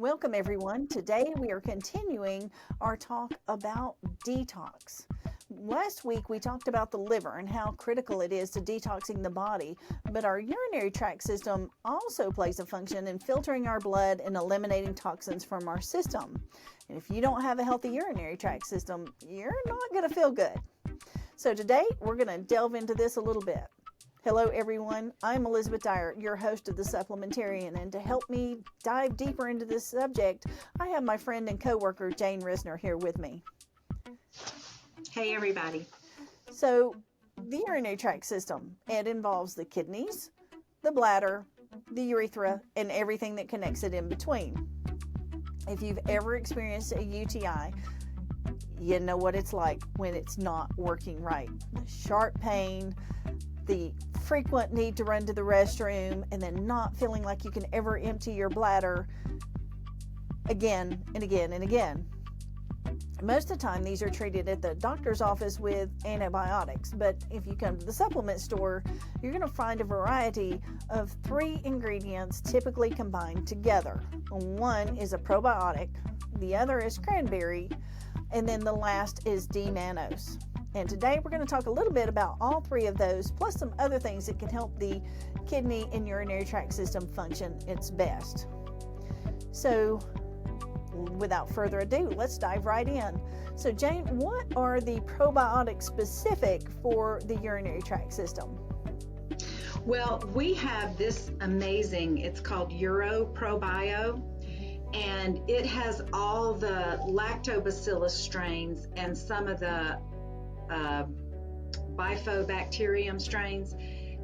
Welcome, everyone. Today we are continuing our talk about detox. Last week we talked about the liver and how critical it is to detoxing the body, but our urinary tract system also plays a function in filtering our blood and eliminating toxins from our system. And if you don't have a healthy urinary tract system, you're not going to feel good. So today we're going to delve into this a little bit. Hello, everyone. I'm Elizabeth Dyer, your host of the Supplementarian, and to help me dive deeper into this subject, I have my friend and coworker Jayne Rizner here with me. Hey, everybody. So, the urinary tract system, it involves the kidneys, the bladder, the urethra, and everything that connects it in between. If you've ever experienced a UTI, you know what it's like when it's not working right. The sharp pain, the frequent need to run to the restroom, and then not feeling like you can ever empty your bladder again and again and again. Most of the time, these are treated at the doctor's office with antibiotics, but if you come to the supplement store, you're going to find a variety of 3 ingredients typically combined together. One is a probiotic, the other is cranberry, and then the last is D-mannose. And today we're going to talk a little bit about all 3 of those, plus some other things that can help the kidney and urinary tract system function its best. So, without further ado, let's dive right in. So, Jayne, what are the probiotics specific for the urinary tract system? Well, we have this amazing, it's called UroProbio, and it has all the lactobacillus strains and some of the bifidobacterium strains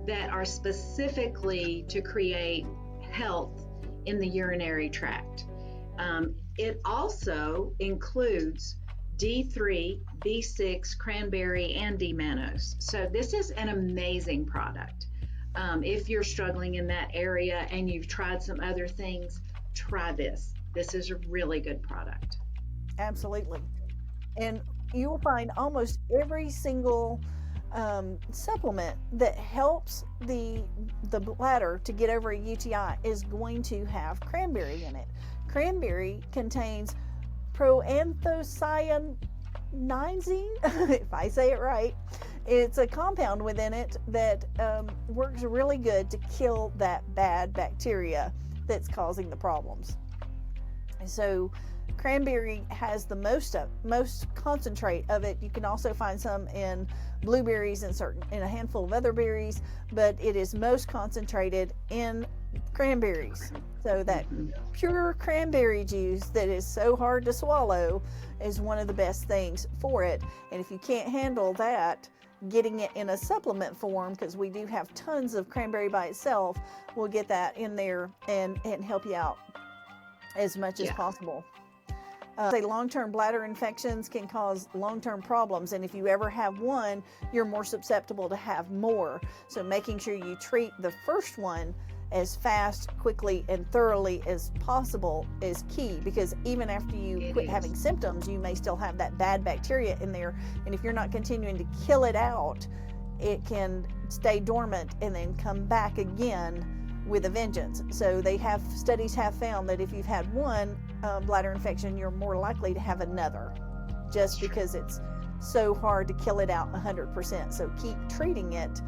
that are specifically to create health in the urinary tract. It also includes D3, B6, cranberry, and D-mannose. So this is an amazing product. If you're struggling in that area and you've tried some other things, try this. This is a really good product. Absolutely. And you will find almost every single supplement that helps the bladder to get over a UTI is going to have cranberry in it. Cranberry contains proanthocyanidine, if I say it right. It's a compound within it that works really good to kill that bad bacteria that's causing the problems. So cranberry has the most concentrate of it. You can also find some in blueberries and in a handful of other berries, but it is most concentrated in cranberries. So that pure cranberry juice that is so hard to swallow is one of the best things for it. And if you can't handle that, getting it in a supplement form, because we do have tons of cranberry by itself, we'll get that in there and help you out as much as possible. Long-term bladder infections can cause long-term problems, and if you ever have one, you're more susceptible to have more. So making sure you treat the first one as fast, quickly, and thoroughly as possible is key, because even after you quit having symptoms, you may still have that bad bacteria in there, and if you're not continuing to kill it out, it can stay dormant and then come back again with a vengeance. So studies have found that if you've had one bladder infection, you're more likely to have another, just because it's so hard to kill it out 100%. So keep treating it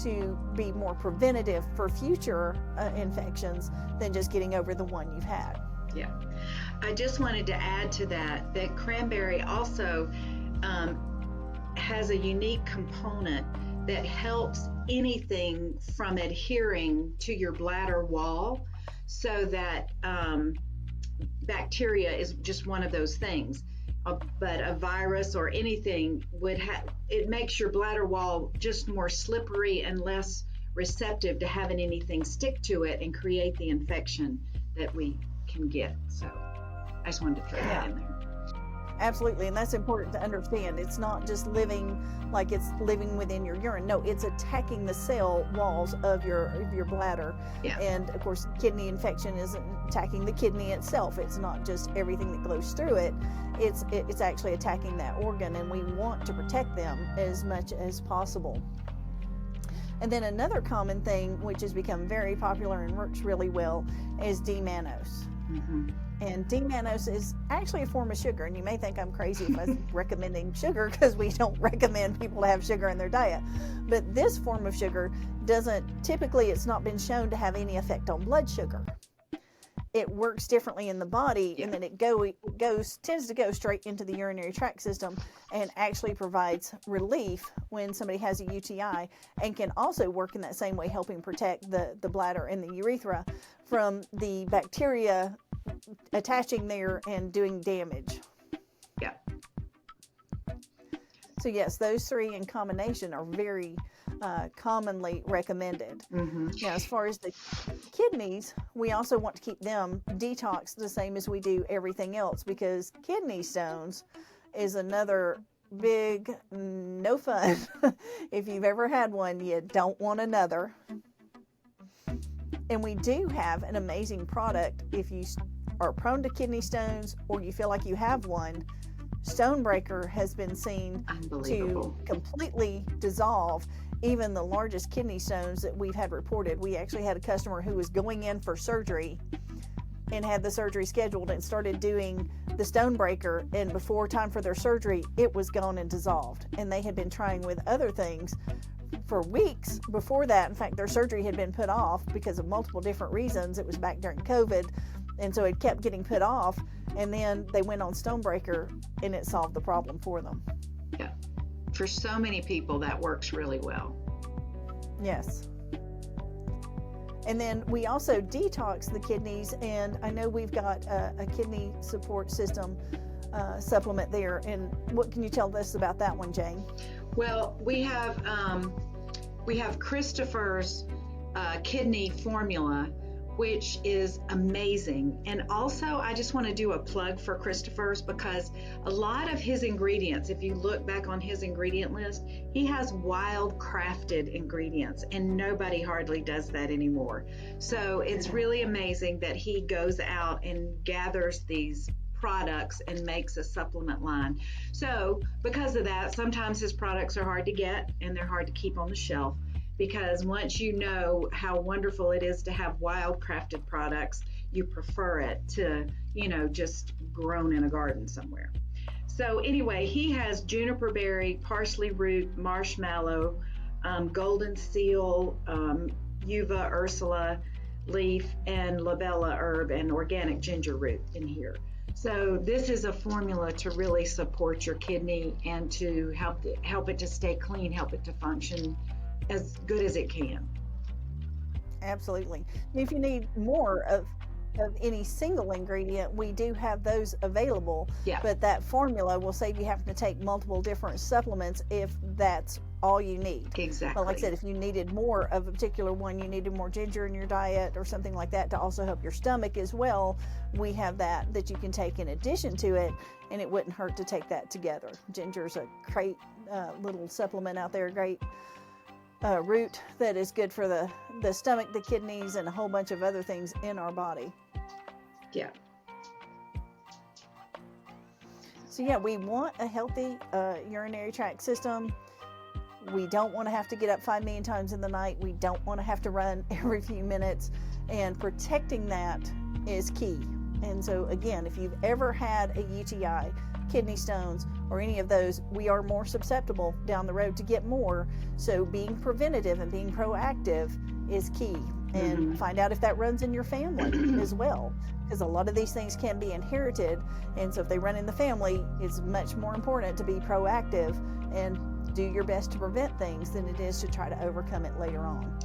to be more preventative for future infections than just getting over the one you've had. Yeah. I just wanted to add to that cranberry also has a unique component that helps anything from adhering to your bladder wall, so that bacteria is just one of those things. But a virus or anything it makes your bladder wall just more slippery and less receptive to having anything stick to it and create the infection that we can get. So I just wanted to throw that in there. Absolutely, and that's important to understand. It's not just living like it's living within your urine. No, it's attacking the cell walls of your bladder. Yeah. And of course, kidney infection isn't attacking the kidney itself. It's not just everything that goes through it. It's actually attacking that organ, and we want to protect them as much as possible. And then another common thing, which has become very popular and works really well, is D-mannose. Mm-hmm. And D-mannose is actually a form of sugar, and you may think I'm crazy if I'm recommending sugar, because we don't recommend people to have sugar in their diet. But this form of sugar it's not been shown to have any effect on blood sugar. It works differently in the body, and then it tends to go straight into the urinary tract system and actually provides relief when somebody has a UTI, and can also work in that same way, helping protect the bladder and the urethra from the bacteria attaching there and doing damage. Yeah. So yes, those three in combination are very commonly recommended. Mm-hmm. Now, as far as the kidneys, we also want to keep them detoxed the same as we do everything else, because kidney stones is another big no fun. If you've ever had one, you don't want another. And we do have an amazing product if you are prone to kidney stones or you feel like you have one. Stonebreaker has been seen to completely dissolve even the largest kidney stones that we've had reported. We actually had a customer who was going in for surgery and had the surgery scheduled and started doing the Stonebreaker, and before time for their surgery, it was gone and dissolved. And they had been trying with other things for weeks before that. In fact, their surgery had been put off because of multiple different reasons. It was back during COVID, and so it kept getting put off. And then they went on Stonebreaker, and it solved the problem for them. Yeah. For so many people, that works really well. Yes. And then we also detox the kidneys, and I know we've got a kidney support system supplement there. And what can you tell us about that one, Jayne? Well, we have Christopher's kidney formula, which is amazing. And also, I just want to do a plug for Christopher's, because a lot of his ingredients, if you look back on his ingredient list, he has wild crafted ingredients, and nobody hardly does that anymore. So it's really amazing that he goes out and gathers these products and makes a supplement line. So because of that, sometimes his products are hard to get and they're hard to keep on the shelf, because once you know how wonderful it is to have wild crafted products, you prefer it to, just grown in a garden somewhere. So anyway, he has juniper berry, parsley root, marshmallow, golden seal, uva ursula leaf, and labella herb, and organic ginger root in here. So this is a formula to really support your kidney and to help it to stay clean, help it to function as good as it can. Absolutely. If you need more of any single ingredient, we do have those available. Yeah. But that formula will save you having to take multiple different supplements if that's all you need. Exactly. But like I said, if you needed more of a particular one, you needed more ginger in your diet or something like that to also help your stomach as well, we have that you can take in addition to it, and it wouldn't hurt to take that together. Ginger's a great little supplement out there, great root that is good for the stomach, the kidneys, and a whole bunch of other things in our body. Yeah. So yeah, we want a healthy urinary tract system. We don't want to have to get up 5 million times in the night. We don't want to have to run every few minutes, and protecting that is key. And so again, if you've ever had a UTI, kidney stones, or any of those, we are more susceptible down the road to get more. So being preventative and being proactive is key. And find out if that runs in your family as well, because a lot of these things can be inherited. And so if they run in the family, it's much more important to be proactive and do your best to prevent things than it is to try to overcome it later on.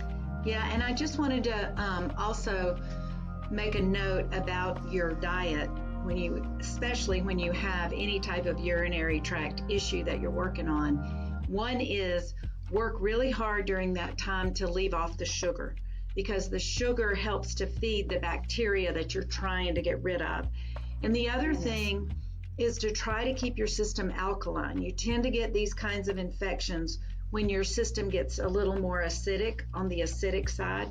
Yeah, and I just wanted to also make a note about your diet especially when you have any type of urinary tract issue that you're working on. One is work really hard during that time to leave off the sugar, because the sugar helps to feed the bacteria that you're trying to get rid of. And the other thing is to try to keep your system alkaline. You tend to get these kinds of infections when your system gets a little more acidic, on the acidic side.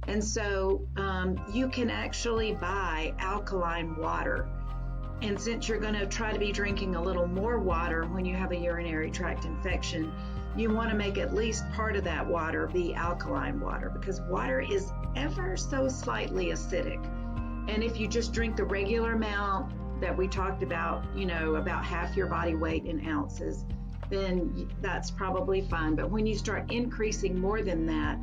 And so you can actually buy alkaline water. And since you're going to try to be drinking a little more water when you have a urinary tract infection, you want to make at least part of that water be alkaline water, because water is ever so slightly acidic. And if you just drink the regular amount that we talked about, about half your body weight in ounces, then that's probably fine. But when you start increasing more than that,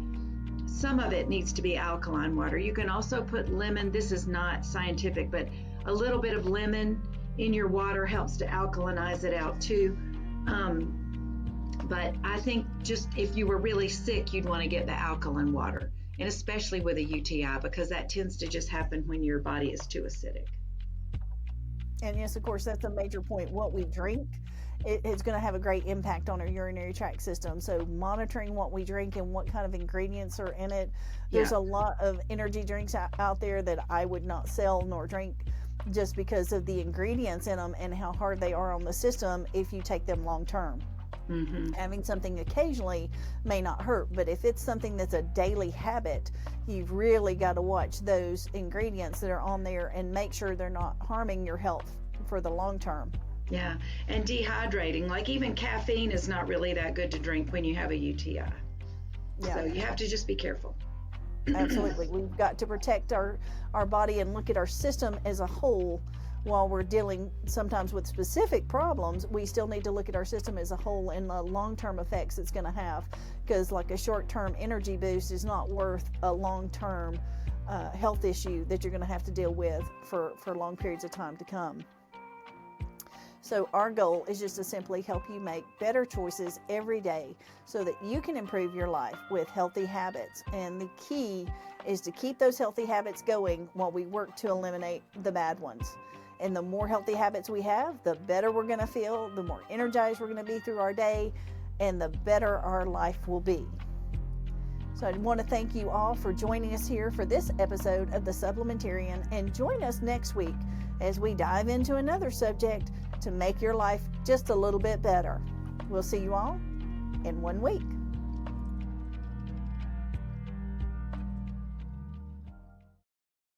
some of it needs to be alkaline water. You can also put lemon. This is not scientific, but a little bit of lemon in your water helps to alkalinize it out too. But I think just if you were really sick, you'd want to get the alkaline water, and especially with a UTI, because that tends to just happen when your body is too acidic. And yes, of course, that's a major point. What we drink is going to have a great impact on our urinary tract system. So monitoring what we drink and what kind of ingredients are in it. There's a lot of energy drinks out there that I would not sell nor drink just because of the ingredients in them and how hard they are on the system if you take them long term. Mm-hmm. Having something occasionally may not hurt, but if it's something that's a daily habit, you've really got to watch those ingredients that are on there and make sure they're not harming your health for the long term. Yeah, and dehydrating, like even caffeine is not really that good to drink when you have a UTI. Yeah. So you have to just be careful. Absolutely. We've got to protect our body and look at our system as a whole. While we're dealing sometimes with specific problems, we still need to look at our system as a whole and the long-term effects it's going to have, because like a short-term energy boost is not worth a long-term health issue that you're going to have to deal with for long periods of time to come. So our goal is just to simply help you make better choices every day so that you can improve your life with healthy habits. And the key is to keep those healthy habits going while we work to eliminate the bad ones. And the more healthy habits we have, the better we're going to feel, the more energized we're going to be through our day, and the better our life will be. So I want to thank you all for joining us here for this episode of the Supplementarian, and join us next week as we dive into another subject to make your life just a little bit better. We'll see you all in 1 week.